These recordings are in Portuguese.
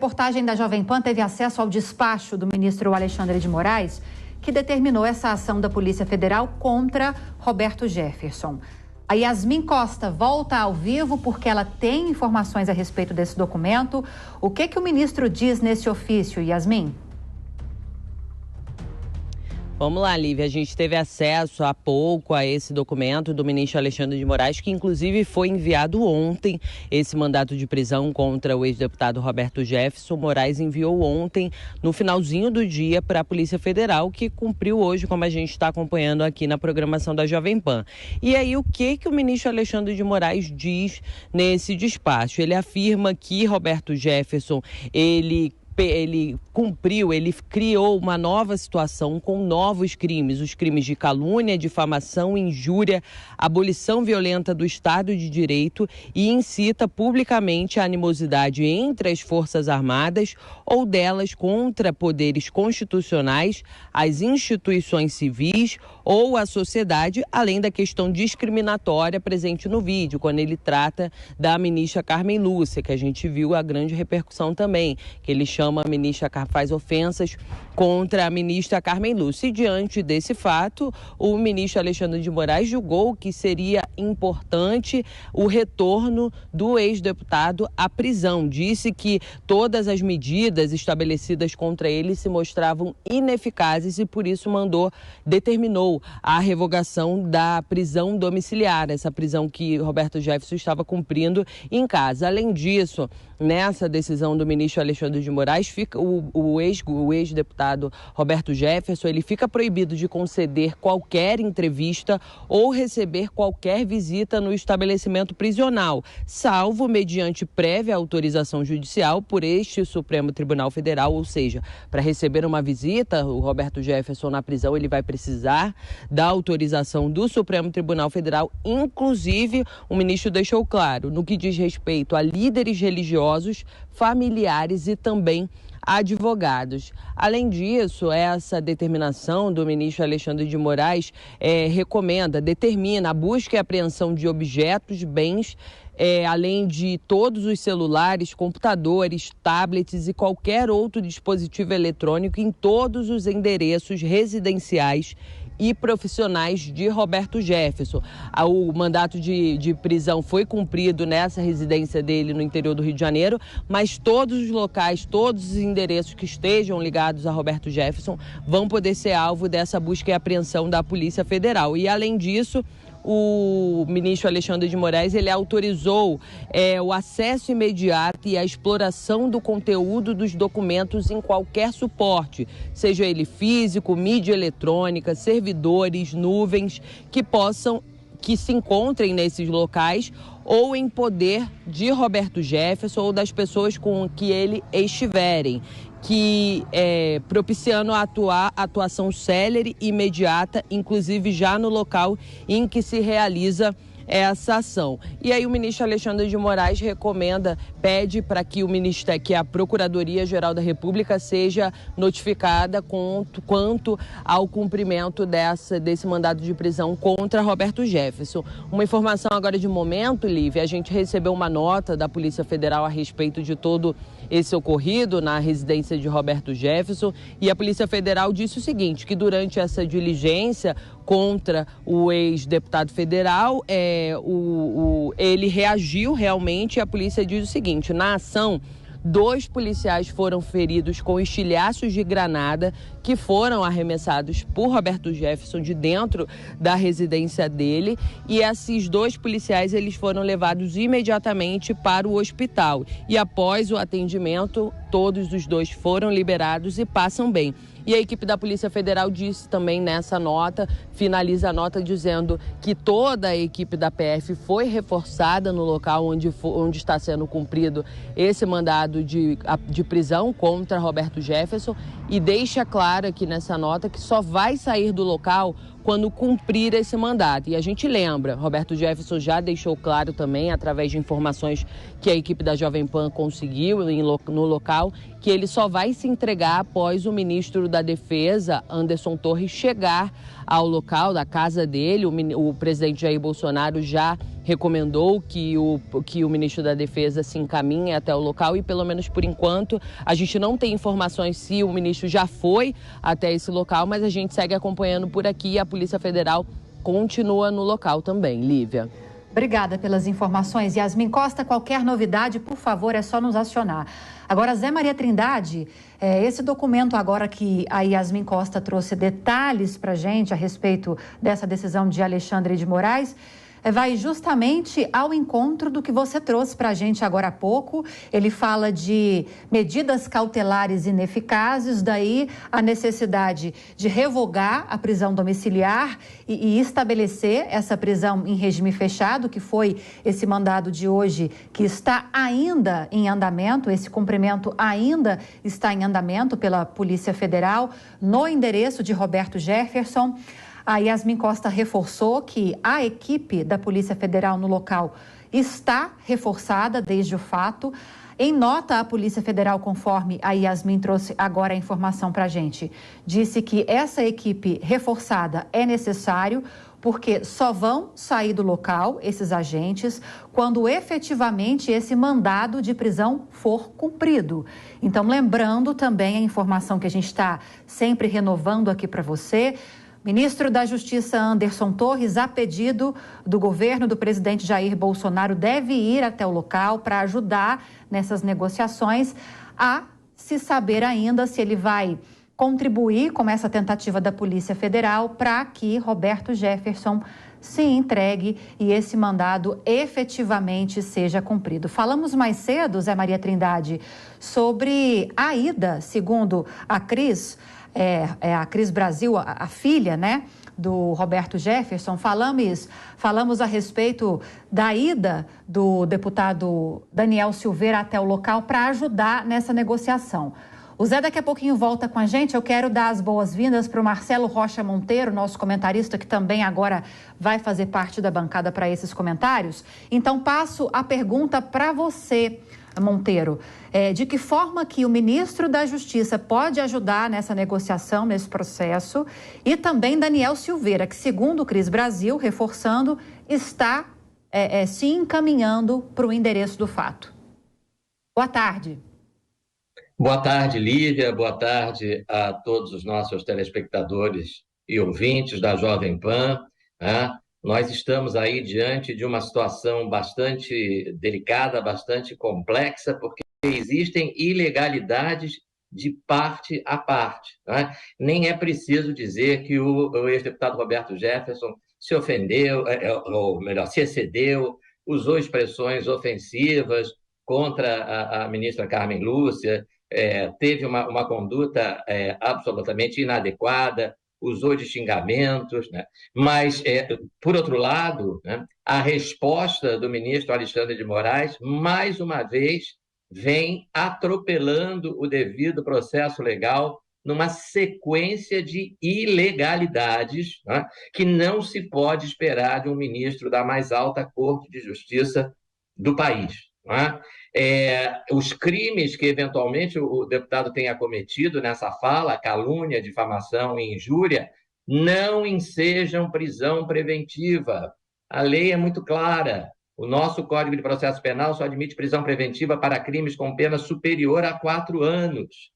A reportagem da Jovem Pan teve acesso ao despacho do ministro Alexandre de Moraes, que determinou essa ação da Polícia Federal contra Roberto Jefferson. A Yasmin Costa volta ao vivo porque ela tem informações a respeito desse documento. O que o ministro diz nesse ofício, Yasmin? Vamos lá, Lívia. A gente teve acesso há pouco a esse documento do ministro Alexandre de Moraes, que inclusive foi enviado ontem, esse mandato de prisão contra o ex-deputado Roberto Jefferson. Moraes enviou ontem, no finalzinho do dia, para a Polícia Federal, que cumpriu hoje, como a gente está acompanhando aqui na programação da Jovem Pan. E aí, o que o ministro Alexandre de Moraes diz nesse despacho? Ele afirma que Roberto Jefferson, ele cumpriu, ele criou uma nova situação com novos crimes, os crimes de calúnia, difamação, injúria, abolição violenta do Estado de Direito e incita publicamente a animosidade entre as Forças Armadas ou delas contra poderes constitucionais, as instituições civis ou a sociedade, além da questão discriminatória presente no vídeo, quando ele trata da ministra Carmen Lúcia, que a gente viu a grande repercussão também, que ele chama a ministra, faz ofensas contra a ministra Carmen Lúcia. E diante desse fato, o ministro Alexandre de Moraes julgou que seria importante o retorno do ex-deputado à prisão. Disse que todas as medidas estabelecidas contra ele se mostravam ineficazes e por isso determinou a revogação da prisão domiciliar, essa prisão que Roberto Jefferson estava cumprindo em casa. Além disso, nessa decisão do ministro Alexandre de Moraes, fica o ex-deputado Roberto Jefferson, ele fica proibido de conceder qualquer entrevista ou receber qualquer visita no estabelecimento prisional, salvo mediante prévia autorização judicial por este Supremo Tribunal Federal, ou seja, para receber uma visita, o Roberto Jefferson na prisão, ele vai precisar da autorização do Supremo Tribunal Federal. Inclusive, o ministro deixou claro, no que diz respeito a líderes religiosos, familiares e também advogados. Além disso, essa determinação do ministro Alexandre de Moraes determina a busca e apreensão de objetos, bens, além de todos os celulares, computadores, tablets e qualquer outro dispositivo eletrônico em todos os endereços residenciais e profissionais de Roberto Jefferson. O mandato de prisão foi cumprido nessa residência dele no interior do Rio de Janeiro, mas todos os locais, todos os endereços que estejam ligados a Roberto Jefferson vão poder ser alvo dessa busca e apreensão da Polícia Federal. E, além disso, o ministro Alexandre de Moraes, ele autorizou o acesso imediato e a exploração do conteúdo dos documentos em qualquer suporte, seja ele físico, mídia eletrônica, servidores, nuvens, que se encontrem nesses locais ou em poder de Roberto Jefferson ou das pessoas com que ele estiverem, propiciando a atuação célere e imediata, inclusive já no local em que se realiza essa ação. E aí o ministro Alexandre de Moraes pede para que que a Procuradoria-Geral da República seja notificada quanto ao cumprimento desse mandado de prisão contra Roberto Jefferson. Uma informação agora de momento, Lívia, a gente recebeu uma nota da Polícia Federal a respeito de todo esse ocorrido na residência de Roberto Jefferson, e a Polícia Federal disse o seguinte, que durante essa diligência contra o ex-deputado federal, ele reagiu realmente, e a polícia diz o seguinte, na ação, 2 policiais foram feridos com estilhaços de granada que foram arremessados por Roberto Jefferson de dentro da residência dele, e esses 2 policiais eles foram levados imediatamente para o hospital e após o atendimento todos os 2 foram liberados e passam bem. E a equipe da Polícia Federal disse também nessa nota, finaliza a nota dizendo que toda a equipe da PF foi reforçada no local onde está sendo cumprido esse mandado de prisão contra Roberto Jefferson, e deixa claro aqui nessa nota que só vai sair do local quando cumprir esse mandato. E a gente lembra, Roberto Jefferson já deixou claro também, através de informações que a equipe da Jovem Pan conseguiu no local, que ele só vai se entregar após o ministro da Defesa, Anderson Torres, chegar ao local da casa dele. O presidente Jair Bolsonaro já recomendou que o ministro da Defesa se encaminhe até o local e, pelo menos por enquanto, a gente não tem informações se o ministro já foi até esse local, mas a gente segue acompanhando por aqui e a Polícia Federal continua no local também. Lívia. Obrigada pelas informações. Yasmin Costa, qualquer novidade, por favor, é só nos acionar. Agora, Zé Maria Trindade, esse documento agora que a Yasmin Costa trouxe detalhes para a gente a respeito dessa decisão de Alexandre de Moraes, vai justamente ao encontro do que você trouxe para a gente agora há pouco. Ele fala de medidas cautelares ineficazes, daí a necessidade de revogar a prisão domiciliar e estabelecer essa prisão em regime fechado, que foi esse mandado de hoje que está ainda em andamento, esse cumprimento ainda está em andamento pela Polícia Federal, no endereço de Roberto Jefferson. A Yasmin Costa reforçou que a equipe da Polícia Federal no local está reforçada desde o fato. Em nota, a Polícia Federal, conforme a Yasmin trouxe agora a informação para a gente, disse que essa equipe reforçada é necessário porque só vão sair do local, esses agentes, quando efetivamente esse mandado de prisão for cumprido. Então, lembrando também a informação que a gente está sempre renovando aqui para você, ministro da Justiça Anderson Torres, a pedido do governo do presidente Jair Bolsonaro, deve ir até o local para ajudar nessas negociações, a se saber ainda se ele vai contribuir com essa tentativa da Polícia Federal para que Roberto Jefferson se entregue e esse mandado efetivamente seja cumprido. Falamos mais cedo, Zé Maria Trindade, sobre a ida, segundo a Cris, a Cris Brasil, a filha, né, do Roberto Jefferson. Falamos a respeito da ida do deputado Daniel Silveira até o local para ajudar nessa negociação. O Zé daqui a pouquinho volta com a gente. Eu quero dar as boas-vindas para o Marcelo Rocha Monteiro, nosso comentarista, que também agora vai fazer parte da bancada para esses comentários. Então, passo a pergunta para você, Monteiro. De que forma que o ministro da Justiça pode ajudar nessa negociação, nesse processo? E também Daniel Silveira, que, segundo o Cris Brasil, reforçando, está se encaminhando para o endereço do fato. Boa tarde. Boa tarde, Lívia. Boa tarde a todos os nossos telespectadores e ouvintes da Jovem Pan. Nós estamos aí diante de uma situação bastante delicada, bastante complexa, porque existem ilegalidades de parte a parte. Nem é preciso dizer que o ex-deputado Roberto Jefferson se ofendeu, ou melhor, se excedeu, usou expressões ofensivas contra a ministra Carmen Lúcia, teve uma conduta absolutamente inadequada, usou de xingamentos, né? Mas, por outro lado, né, a resposta do ministro Alexandre de Moraes, mais uma vez, vem atropelando o devido processo legal numa sequência de ilegalidades, né, que não se pode esperar de um ministro da mais alta Corte de Justiça do país. Né? Os crimes que eventualmente o deputado tenha cometido nessa fala, calúnia, difamação e injúria, não ensejam prisão preventiva. A lei é muito clara. O nosso Código de Processo Penal só admite prisão preventiva para crimes com pena superior a 4 anos.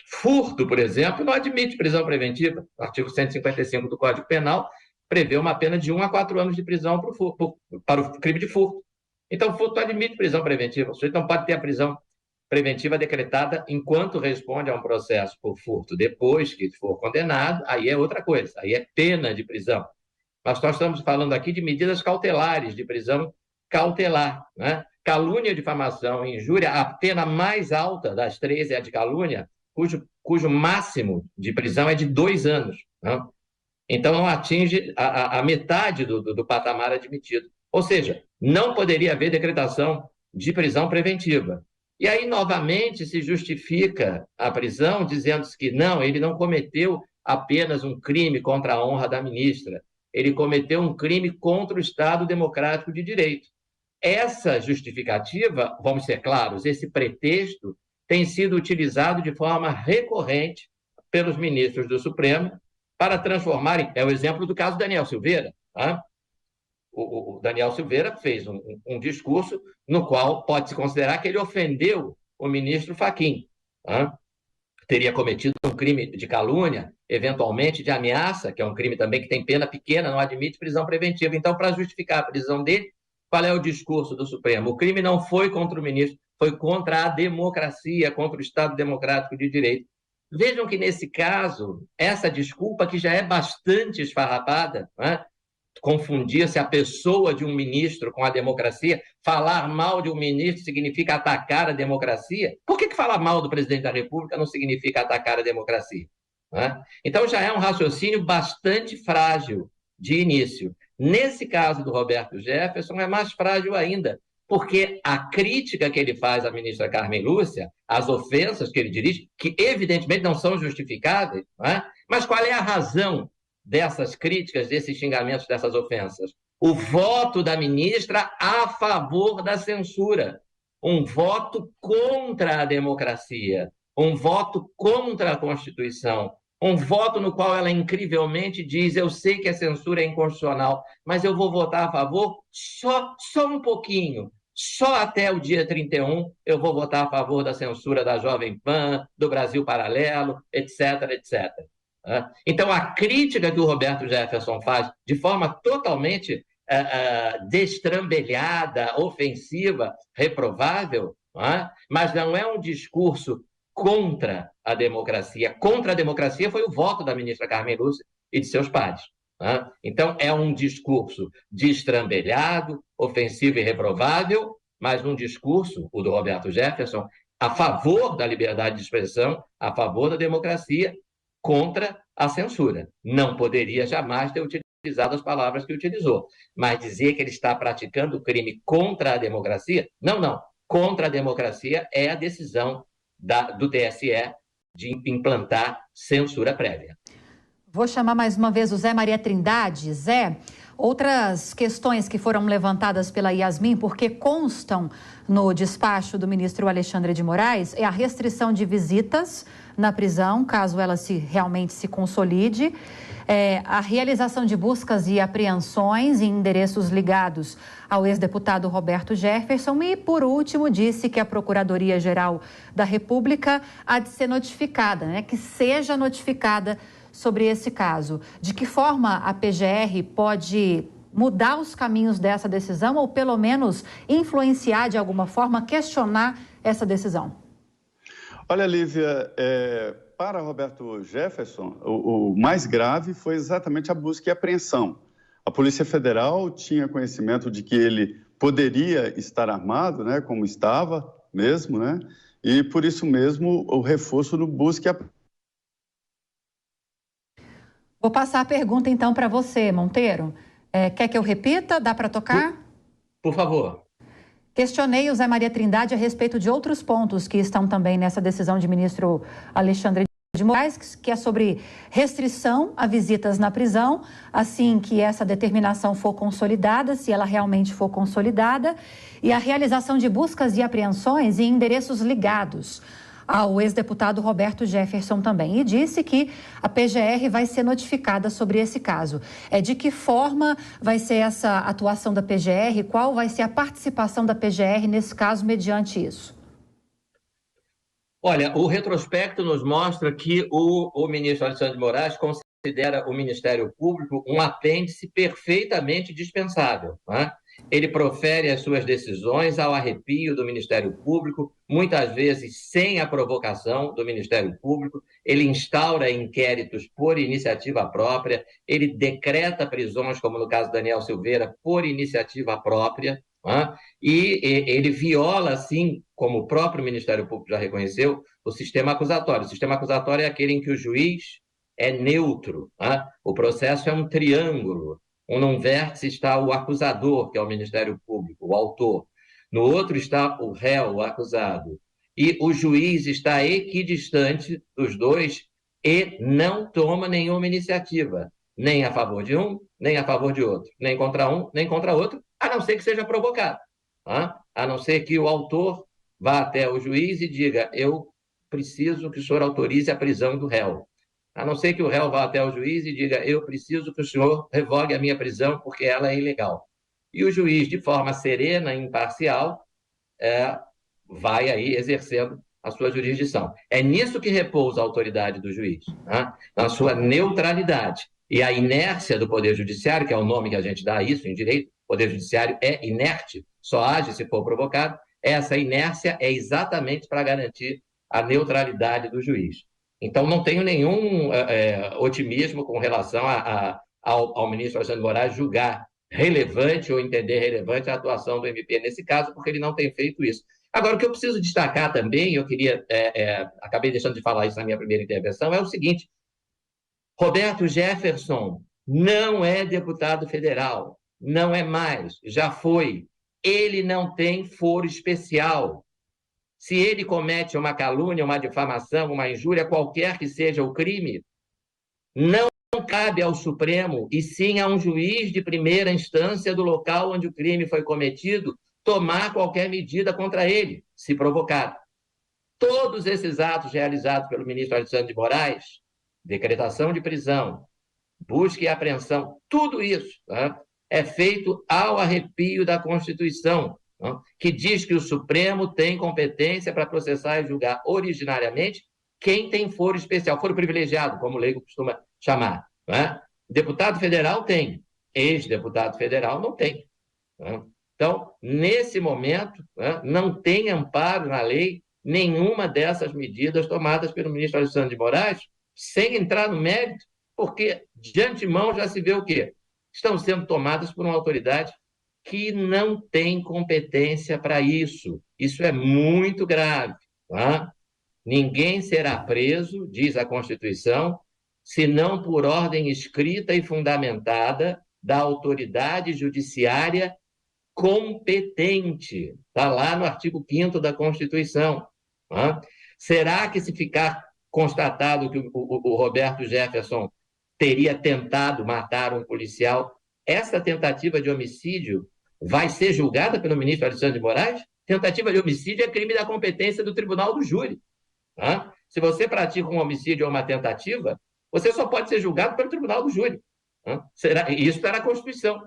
Furto, por exemplo, não admite prisão preventiva. O artigo 155 do Código Penal prevê uma pena de 1 a 4 anos de prisão para o crime de furto. Então, o furto admite prisão preventiva. O sujeito não pode ter a prisão preventiva decretada enquanto responde a um processo por furto. Depois que for condenado, aí é outra coisa, aí é pena de prisão. Mas nós estamos falando aqui de medidas cautelares, de prisão cautelar. Né? Calúnia, difamação e injúria, a pena mais alta das 3 é a de calúnia, cujo máximo de prisão é de 2 anos. Né? Então, atinge a metade do patamar admitido. Ou seja, não poderia haver decretação de prisão preventiva. E aí, novamente, se justifica a prisão, dizendo que não, ele não cometeu apenas um crime contra a honra da ministra, ele cometeu um crime contra o Estado Democrático de Direito. Essa justificativa, vamos ser claros, esse pretexto tem sido utilizado de forma recorrente pelos ministros do Supremo para transformarem, é o exemplo do caso Daniel Silveira, tá? o Daniel Silveira fez um discurso no qual pode-se considerar que ele ofendeu o ministro Fachin. Tá? Teria cometido um crime de calúnia, eventualmente de ameaça, que é um crime também que tem pena pequena, não admite prisão preventiva. Então, para justificar a prisão dele, qual é o discurso do Supremo? O crime não foi contra o ministro, foi contra a democracia, contra o Estado Democrático de Direito. Vejam que, nesse caso, essa desculpa, que já é bastante esfarrapada, né? Confundir-se a pessoa de um ministro com a democracia, falar mal de um ministro significa atacar a democracia. Por que falar mal do presidente da República não significa atacar a democracia? Né? Então já é um raciocínio bastante frágil de início. Nesse caso do Roberto Jefferson é mais frágil ainda, porque a crítica que ele faz à ministra Carmen Lúcia, as ofensas que ele dirige, que evidentemente não são justificáveis, né? Mas qual é a razão dessas críticas, desses xingamentos, dessas ofensas? O voto da ministra a favor da censura, um voto contra a democracia, um voto contra a Constituição, um voto no qual ela incrivelmente diz: eu sei que a censura é inconstitucional, mas eu vou votar a favor só um pouquinho, só até o dia 31 eu vou votar a favor da censura da Jovem Pan, do Brasil Paralelo, etc, etc. Então, a crítica que o Roberto Jefferson faz de forma totalmente destrambelhada, ofensiva, reprovável, mas não é um discurso contra a democracia. Contra a democracia foi o voto da ministra Carmen Lúcia e de seus pares. Então, é um discurso destrambelhado, ofensivo e reprovável, mas um discurso, o do Roberto Jefferson, a favor da liberdade de expressão, a favor da democracia, contra a censura. Não poderia jamais ter utilizado as palavras que utilizou, mas dizer que ele está praticando crime contra a democracia, não. Contra a democracia é a decisão do TSE de implantar censura prévia. Vou chamar mais uma vez o Zé Maria Trindade. Zé, outras questões que foram levantadas pela Yasmin, porque constam no despacho do ministro Alexandre de Moraes, é a restrição de visitas na prisão, caso ela realmente se consolide, a realização de buscas e apreensões em endereços ligados ao ex-deputado Roberto Jefferson e, por último, disse que a Procuradoria-Geral da República há de ser notificada, que seja notificada sobre esse caso. De que forma a PGR pode mudar os caminhos dessa decisão ou, pelo menos, influenciar de alguma forma, questionar essa decisão? Olha, Lívia, para Roberto Jefferson, o mais grave foi exatamente a busca e apreensão. A Polícia Federal tinha conhecimento de que ele poderia estar armado, como estava mesmo, e por isso mesmo o reforço no busca e apreensão. Vou passar a pergunta então para você, Monteiro. Quer que eu repita? Dá para tocar? Por favor. Questionei o Zé Maria Trindade a respeito de outros pontos que estão também nessa decisão de ministro Alexandre de Moraes, que é sobre restrição a visitas na prisão, assim que essa determinação for consolidada, se ela realmente for consolidada, e a realização de buscas e apreensões em endereços ligados ao ex-deputado Roberto Jefferson também, e disse que a PGR vai ser notificada sobre esse caso. De que forma vai ser essa atuação da PGR? Qual vai ser a participação da PGR nesse caso mediante isso? Olha, o retrospecto nos mostra que o ministro Alexandre de Moraes considera o Ministério Público um apêndice perfeitamente dispensável. Ele profere as suas decisões ao arrepio do Ministério Público, muitas vezes sem a provocação do Ministério Público. Ele instaura inquéritos por iniciativa própria, ele decreta prisões, como no caso do Daniel Silveira, por iniciativa própria, e ele viola, assim como o próprio Ministério Público já reconheceu, o sistema acusatório. O sistema acusatório é aquele em que o juiz é neutro, o processo é um triângulo. Num vértice está o acusador, que é o Ministério Público, o autor. No outro está o réu, o acusado. E o juiz está equidistante dos dois e não toma nenhuma iniciativa, nem a favor de um, nem a favor de outro, nem contra um, nem contra outro, a não ser que seja provocado. A não ser que o autor vá até o juiz e diga: eu preciso que o senhor autorize a prisão do réu. A não ser que o réu vá até o juiz e diga: eu preciso que o senhor revogue a minha prisão porque ela é ilegal. e o juiz, de forma serena e imparcial, vai aí exercendo a sua jurisdição. É nisso que repousa a autoridade do juiz, né? Na sua neutralidade. E a inércia do Poder Judiciário, que é o nome que a gente dá a isso em direito, o Poder Judiciário é inerte, só age se for provocado, essa inércia é exatamente para garantir a neutralidade do juiz. Então, não tenho nenhum otimismo com relação ao ministro Alexandre de Moraes julgar relevante ou entender relevante a atuação do MP nesse caso, porque ele não tem feito isso. Agora, o que eu preciso destacar também, eu queria, acabei deixando de falar isso na minha primeira intervenção, é o seguinte: Roberto Jefferson não é deputado federal, não é mais, já foi. Ele não tem foro especial. Se ele comete uma calúnia, uma difamação, uma injúria, qualquer que seja o crime, não cabe ao Supremo, e sim a um juiz de primeira instância do local onde o crime foi cometido, tomar qualquer medida contra ele, se provocado. Todos esses atos realizados pelo ministro Alexandre de Moraes, decretação de prisão, busca e apreensão, tudo isso, né, é feito ao arrepio da Constituição, né, que diz que o Supremo tem competência para processar e julgar originariamente quem tem foro especial, foro privilegiado, como o leigo costuma chamar. Né? Deputado federal tem, ex-deputado federal não tem. Né? Então, nesse momento, né, não tem amparo na lei nenhuma dessas medidas tomadas pelo ministro Alexandre de Moraes, sem entrar no mérito, porque de antemão já se vê o quê? Estão sendo tomadas por uma autoridade que não tem competência para isso. Isso é muito grave. Tá? Ninguém será preso, diz a Constituição, senão por ordem escrita e fundamentada da autoridade judiciária competente. Está lá no artigo 5º da Constituição. Tá? Será que, se ficar constatado que o Roberto Jefferson teria tentado matar um policial, essa tentativa de homicídio vai ser julgada pelo ministro Alexandre de Moraes? Tentativa de homicídio é crime da competência do tribunal do júri. Tá? Se você pratica um homicídio ou uma tentativa, você só pode ser julgado pelo tribunal do júri. Tá? Isso está na Constituição.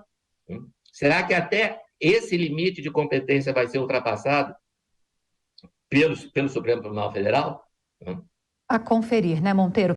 Será que até esse limite de competência vai ser ultrapassado pelo Supremo Tribunal Federal? A conferir, né, Monteiro?